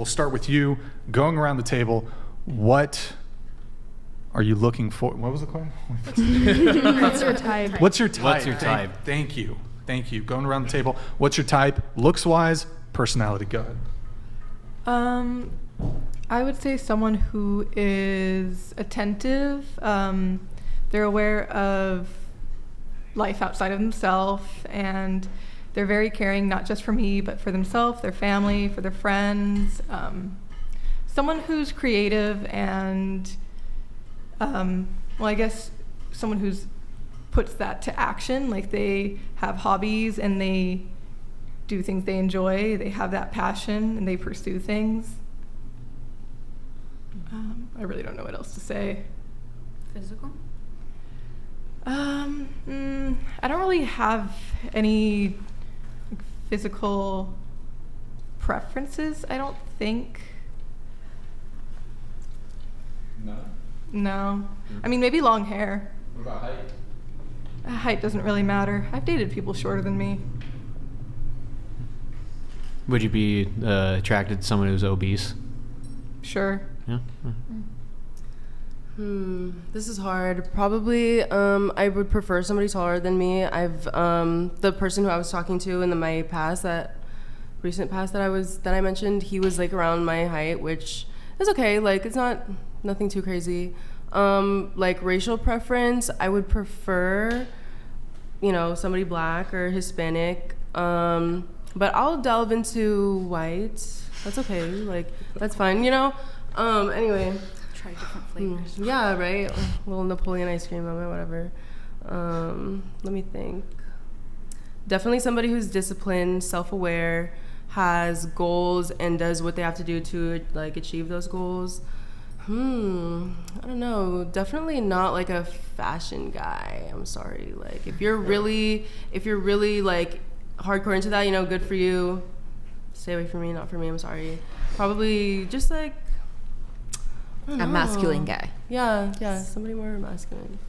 we'll start with you. Going around the table, what are you looking for? What was the question? What's your type? What's your type? What's your type? Thank you. Going around the table. What's your type? Looks-wise, personality. Go ahead. I would say someone who is attentive. They're aware of life outside of themselves, and they're very caring, not just for me, but for themselves, their family, for their friends. Someone who's creative and, I guess someone who's puts that to action. Like, they have hobbies and they do things they enjoy. They have that passion and they pursue things. I really don't know what else to say. Physical? I don't really have any physical preferences, I don't think. No. I mean, maybe long hair. What about height? Height doesn't really matter. I've dated people shorter than me. Would you be attracted to someone who's obese? Sure. Yeah. This is hard. Probably, I would prefer somebody taller than me. The person who I was talking to in my past, that recent past that I mentioned, he was like around my height, which is okay. Like, it's nothing too crazy. Like, racial preference, I would prefer, somebody black or Hispanic. But I'll delve into white. That's okay. Like, that's fine. Anyway. Try different flavors. Yeah, right. A little Napoleon ice cream moment, whatever. Let me think. Definitely somebody who's disciplined, self-aware, has goals, and does what they have to do to like achieve those goals. I don't know. Definitely not like a fashion guy. I'm sorry. Like, if you're really like hardcore into that, good for you. Stay away from me, not for me. I'm sorry. Probably just like A masculine guy. Yeah, somebody more masculine.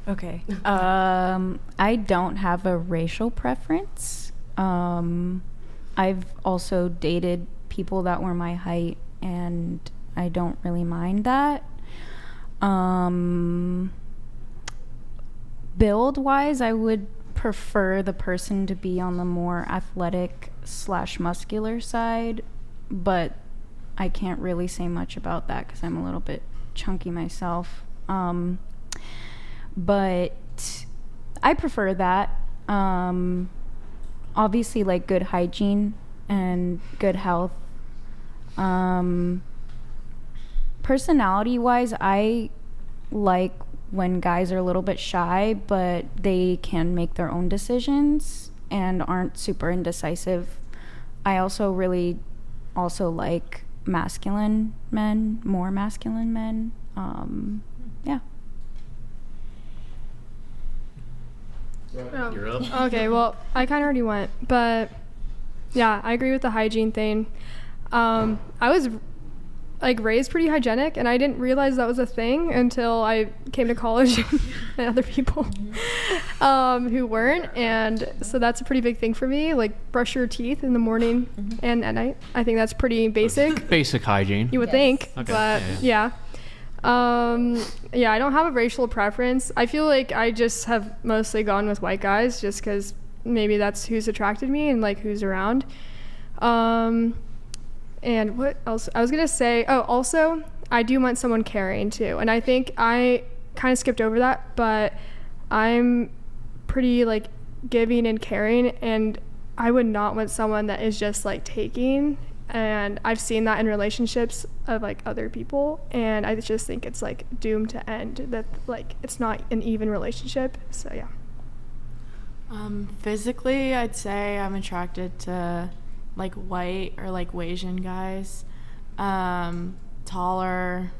Okay. I don't have a racial preference. I've also dated people that were my height, and I don't really mind that. Build-wise, I would prefer the person to be on the more athletic / muscular side, but I can't really say much about that because I'm a little bit chunky myself. But I prefer that. Obviously, like, good hygiene and good health. Personality-wise, I like when guys are a little bit shy, but they can make their own decisions and aren't super indecisive. I also really like masculine men, more masculine men. Yeah. Oh. You're up. Okay, well, I kind of already went, but yeah, I agree with the hygiene thing. I was like raised pretty hygienic, and I didn't realize that was a thing until I came to college and other people who weren't, and so that's a pretty big thing for me. Like, brush your teeth in the morning and at night. I think that's pretty basic. Basic hygiene. You would think, Okay, but yeah. I don't have a racial preference. I feel like I just have mostly gone with white guys just because maybe that's who's attracted me and like who's around. And what else? I was going to say, also, I do want someone caring too. And I think I kind of skipped over that, but I'm pretty like giving and caring, and I would not want someone that is just like taking. And I've seen that in relationships of like other people, and I just think it's like doomed to end, that like it's not an even relationship. So yeah. Physically, I'd say I'm attracted to like white or like Asian guys, taller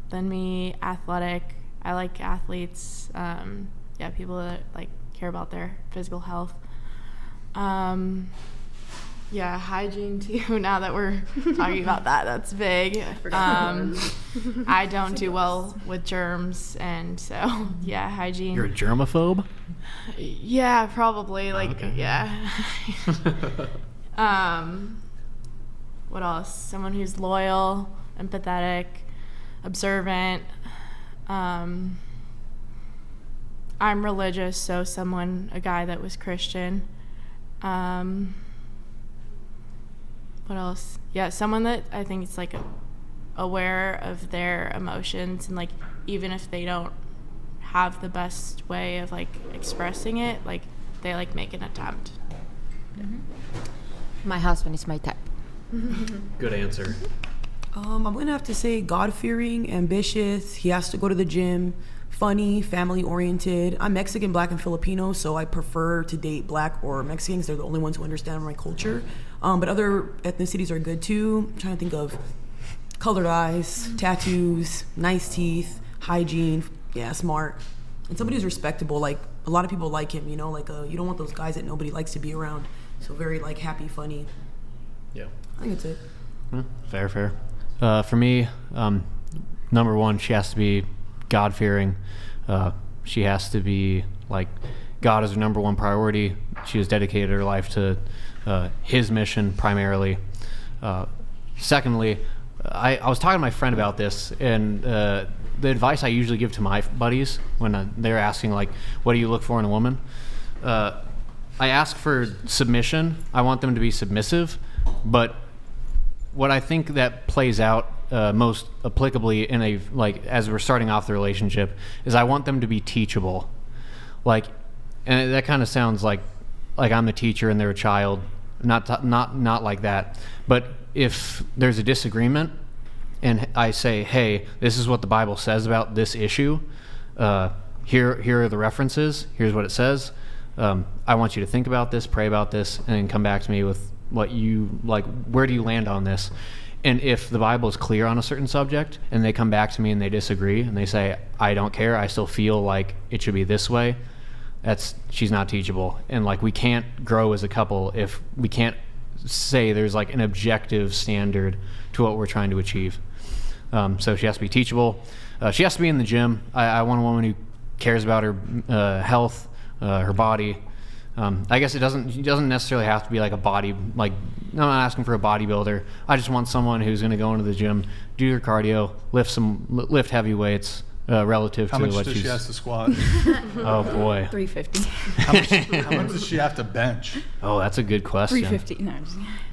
than me, athletic. I like athletes. People that like care about their physical health. Hygiene too. Now that we're talking about that, that's big. I don't do well with germs, and so hygiene. You're a germaphobe? Yeah, probably. Like, okay. yeah. what else? Someone who's loyal, empathetic, observant. I'm religious, so a guy that was Christian. What else? Yeah, someone that I think is like aware of their emotions, and like even if they don't have the best way of like expressing it, like they like make an attempt. My husband is my type. Good answer. I'm gonna have to say God-fearing, ambitious. He has to go to the gym. Funny, family-oriented. I'm Mexican, Black, and Filipino, so I prefer to date Black or Mexicans. They're the only ones who understand my culture. But other ethnicities are good too. I'm trying to think of colored eyes, tattoos, nice teeth, hygiene. Yeah, smart, and somebody who's respectable. Like a lot of people like him. You know, like you don't want those guys that nobody likes to be around. So very like happy, funny. Yeah. I think that's it. Fair. For me, number one, she has to be God-fearing. She has to be like God is her number one priority. She has dedicated her life to His mission primarily. Secondly, I was talking to my friend about this, and the advice I usually give to my buddies when they're asking like, what do you look for in a woman? I ask for submission. I want them to be submissive, but what I think that plays out most applicably in a like as we're starting off the relationship is I want them to be teachable. Like, and that kind of sounds like I'm the teacher and they're a child. Not like that. But if there's a disagreement and I say, hey, this is what the Bible says about this issue. Here are the references. Here's what it says. I want you to think about this, pray about this, and then come back to me with what you like. Where do you land on this? And if the Bible is clear on a certain subject and they come back to me and they disagree and they say, I don't care, I still feel like it should be this way, she's not teachable. And like we can't grow as a couple if we can't say there's like an objective standard to what we're trying to achieve. So she has to be teachable. She has to be in the gym. I want a woman who cares about her health, her body. I guess she doesn't necessarily have to be like a body, like I'm not asking for a bodybuilder. I just want someone who's going to go into the gym, do your cardio, lift heavy weights relative How to much what does she's. she have to squat? Oh boy. 350. How much does she have to bench? Oh, that's a good question. 350.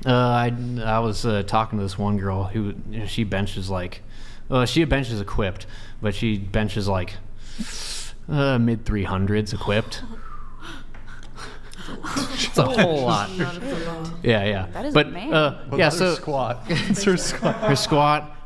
No, I'm just, I was talking to this one girl who she benches like, she benches equipped, but she benches like mid 300s equipped. It's a whole lot. Yeah. That is but a man. What yeah, about her so squat. It's her squat. her squat,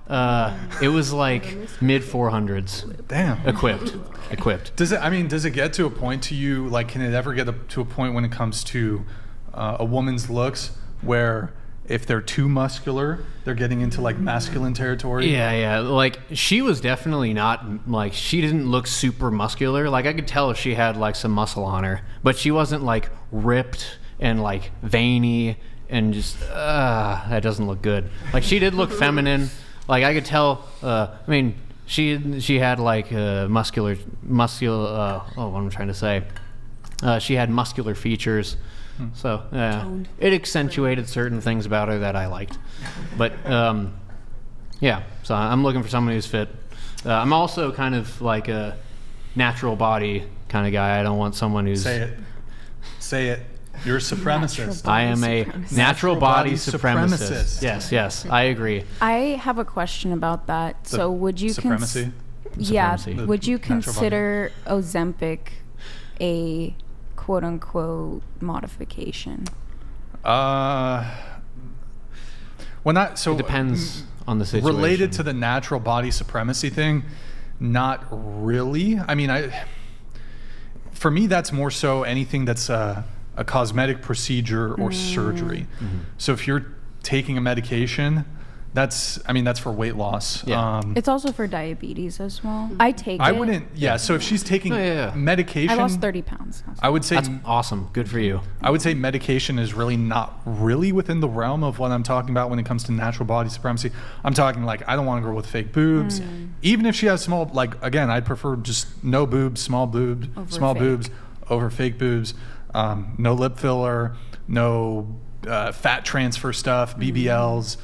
it was like mid 400s. Damn. Equipped. Does it get to a point to you, like, can it ever get to a point when it comes to a woman's looks where if they're too muscular, they're getting into like masculine territory? Yeah. Like she was definitely not like, she didn't look super muscular. Like I could tell if she had like some muscle on her, but she wasn't like ripped and like veiny and just that doesn't look good. Like she did look feminine. Like I could tell. She had like muscular. What am I trying to say? She had muscular features. So it accentuated certain things about her that I liked. But yeah, so I'm looking for someone who's fit. I'm also kind of like a natural body kind of guy. I don't want someone who's... Say it. You're a supremacist. I am a natural body supremacist. Yes, I agree. I have a question about that. So would you supremacy? Yeah, Supremacy. would you Natural body. consider Ozempic a quote unquote modification? It depends on the situation. Related to the natural body supremacy thing, not really. I mean, for me, that's more so anything that's a cosmetic procedure or surgery. Mm-hmm. So if you're taking a medication, that's for weight loss. Yeah. It's also for diabetes as well. I take it. I wouldn't. Yeah. So if she's taking medication, I lost 30 pounds. I would say That's awesome. Good for you. I would say medication is really not really within the realm of what I'm talking about when it comes to natural body supremacy. I'm talking like, I don't want a girl with fake boobs. Even if she has small, like, again, I'd prefer just no boobs, small boobs over fake boobs. No lip filler, no fat transfer stuff, BBLs.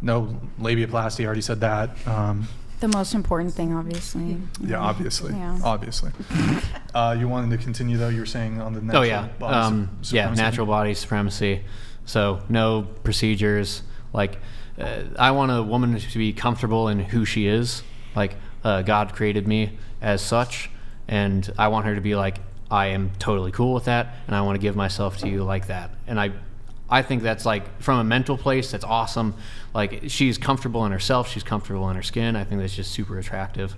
No labiaplasty. Already said that. The most important thing, obviously. Yeah, obviously. Yeah. Obviously. You wanted to continue though. You were saying on the natural Oh yeah, body supremacy. natural body supremacy. So no procedures. Like, I want a woman to be comfortable in who she is. Like, God created me as such, and I want her to be like, I am totally cool with that, and I want to give myself to you like that. And I think that's like, from a mental place, that's awesome. Like, she's comfortable in herself, she's comfortable in her skin. I think that's just super attractive.